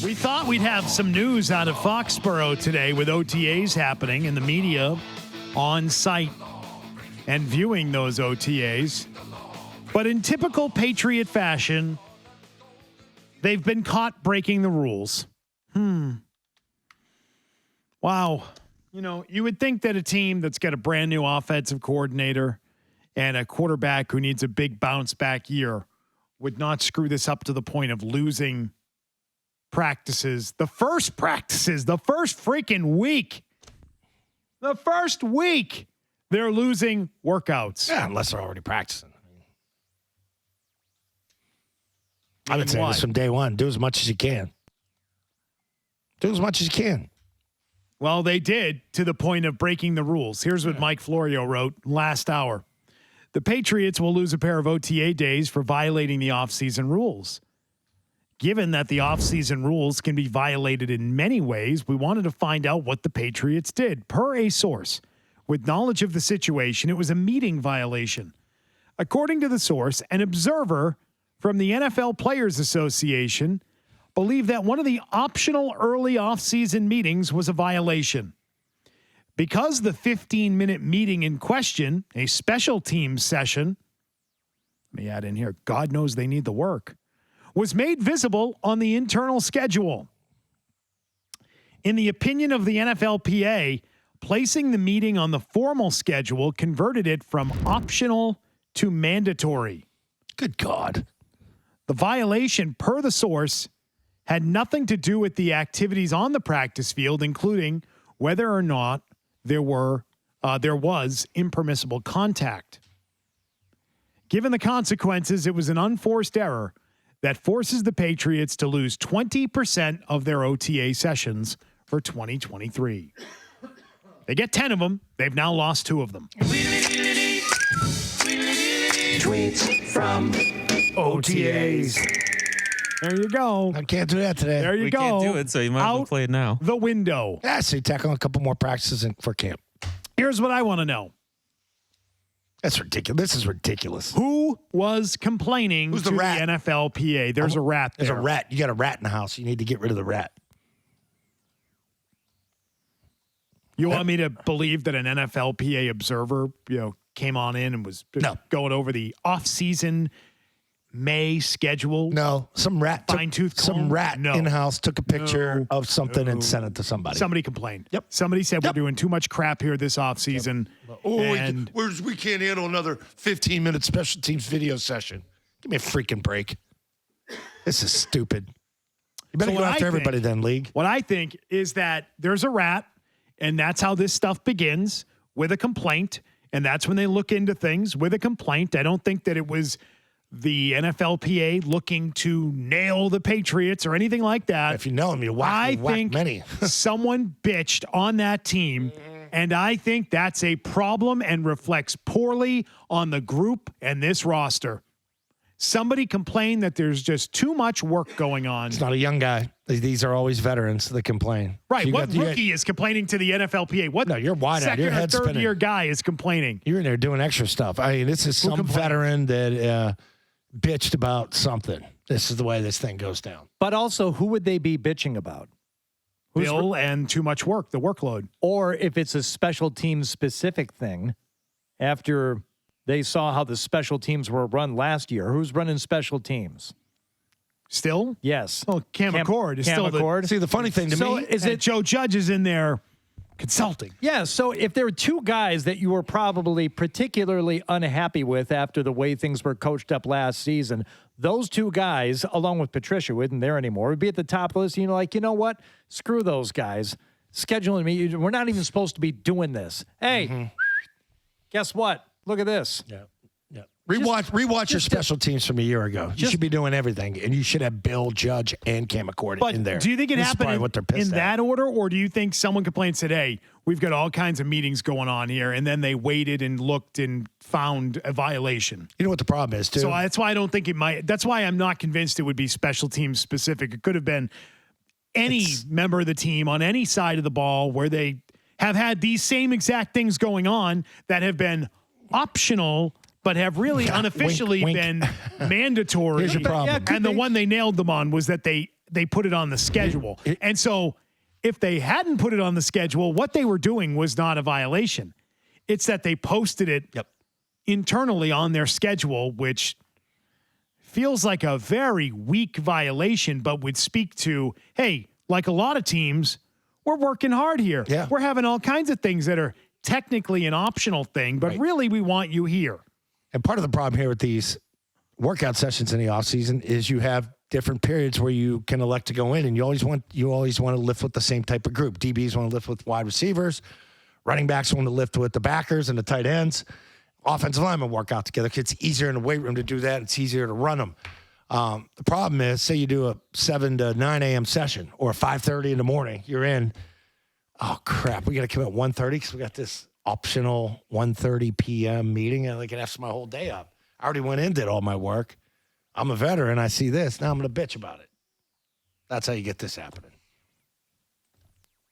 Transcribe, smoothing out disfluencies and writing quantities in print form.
We thought we'd have some news out of Foxborough today with OTAs happening and the media on site and viewing those OTAs. But in typical Patriot fashion, they've been caught breaking the rules. Wow. You know, you would think that a team that's got a brand new offensive coordinator and a quarterback who needs a big bounce back year would not screw this up to the point of losing practices. The first freaking week. The first week, they're losing workouts. Yeah, unless they're already practicing. I would say this from day one. Do as much as you can. Do as much as you can. Well, they did to the point of breaking the rules. Here's what Mike Florio wrote last hour. The Patriots will lose a pair of OTA days for violating the offseason rules. Given that the offseason rules can be violated in many ways, we wanted to find out what the Patriots did. Per a source, with knowledge of the situation, it was a meeting violation. According to the source, an observer from the NFL Players Association believed that one of the optional early offseason meetings was a violation. Because the 15-minute meeting in question, a special teams session, let me add in here, God knows they need the work, was made visible on the internal schedule. In the opinion of the NFLPA, placing the meeting on the formal schedule converted it from optional to mandatory. Good God. The violation, per the source, had nothing to do with the activities on the practice field, including whether or not there was impermissible contact. Given the consequences, it was an unforced error that forces the Patriots to lose 20% of their OTA sessions for 2023. They get 10 of them. They've now lost 2 of them. Tweets from OTAs. There you go. I can't do that today. There you go. We can't do it, so you might as well play it now. The window. Yeah, so you tack on a couple more practices for camp. Here's what I want to know. That's ridiculous. This is ridiculous. Who was complaining Who's to the rat? the NFLPA? There's a rat there. There's a rat. You got a rat in the house. You need to get rid of the rat. You want me to believe that an NFLPA observer, came on in and was going over the off-season May schedule? No, some rat in-house took a picture of something and sent it to somebody. Somebody complained. Yep. Somebody said we're doing too much crap here this offseason. Yep. We can't handle another 15-minute special teams video session. Give me a freaking break. This is stupid. You better go after everybody then, league. What I think is that there's a rat, and that's how this stuff begins, with a complaint, and that's when they look into things with a complaint. I don't think that it was the NFLPA looking to nail the Patriots or anything like that. If you know him, you whack many. Someone bitched on that team, and I think that's a problem and reflects poorly on the group and this roster. Somebody complained that there's just too much work going on. It's not a young guy. These are always veterans that complain. Right. So what rookie is complaining to the NFLPA? What you're wide out. Your head's third spinning. year guy is complaining? You're in there doing extra stuff. I mean, this is some veteran that bitched about something. This is the way this thing goes down. But also, who would they be bitching about? Bill and too much work, the workload. Or if it's a special teams specific thing, after they saw how the special teams were run last year, who's running special teams? Still? Yes. Oh, Cam McCord is still See, the funny thing to me is that Joe Judge is in there consulting. Yeah, so if there are 2 guys that you were probably particularly unhappy with after the way things were coached up last season, those 2 guys, along with Patricia, who isn't there anymore, would be at the top of the list. You know what? Screw those guys. Scheduling me. We're not even supposed to be doing this. Hey, guess what? Look at this. Yeah. Rewatch your special teams from a year ago. You should be doing everything, and you should have Bill, Judge, and Cam McCord in there. Do you think it happened in that order, or do you think someone complained and said, hey, we've got all kinds of meetings going on here, and then they waited and looked and found a violation? You know what the problem is, too? So that's why I don't think it might. That's why I'm not convinced it would be special teams specific. It could have been any member of the team on any side of the ball where they have had these same exact things going on that have been optional but have really unofficially been mandatory. Here's your problem. And the one they nailed them on was that they they put it on the schedule. And so if they hadn't put it on the schedule, what they were doing was not a violation. It's that they posted it internally on their schedule, which feels like a very weak violation, but would speak to, hey, like a lot of teams, we're working hard here. Yeah. We're having all kinds of things that are technically an optional thing, but really we want you here. And part of the problem here with these workout sessions in the offseason is you have different periods where you can elect to go in, and you always want to lift with the same type of group. DBs want to lift with wide receivers. Running backs want to lift with the backers and the tight ends. Offensive linemen work out together. It's easier in the weight room to do that. It's easier to run them. The problem is, say you do a 7 to 9 a.m. session or 5:30 in the morning. You're in. Oh, crap. We got to come at 1:30 because we got this optional 1:30 p.m. meeting. And I can F my whole day up. I already went in, did all my work. I'm a veteran. I see this. Now I'm going to bitch about it. That's how you get this happening.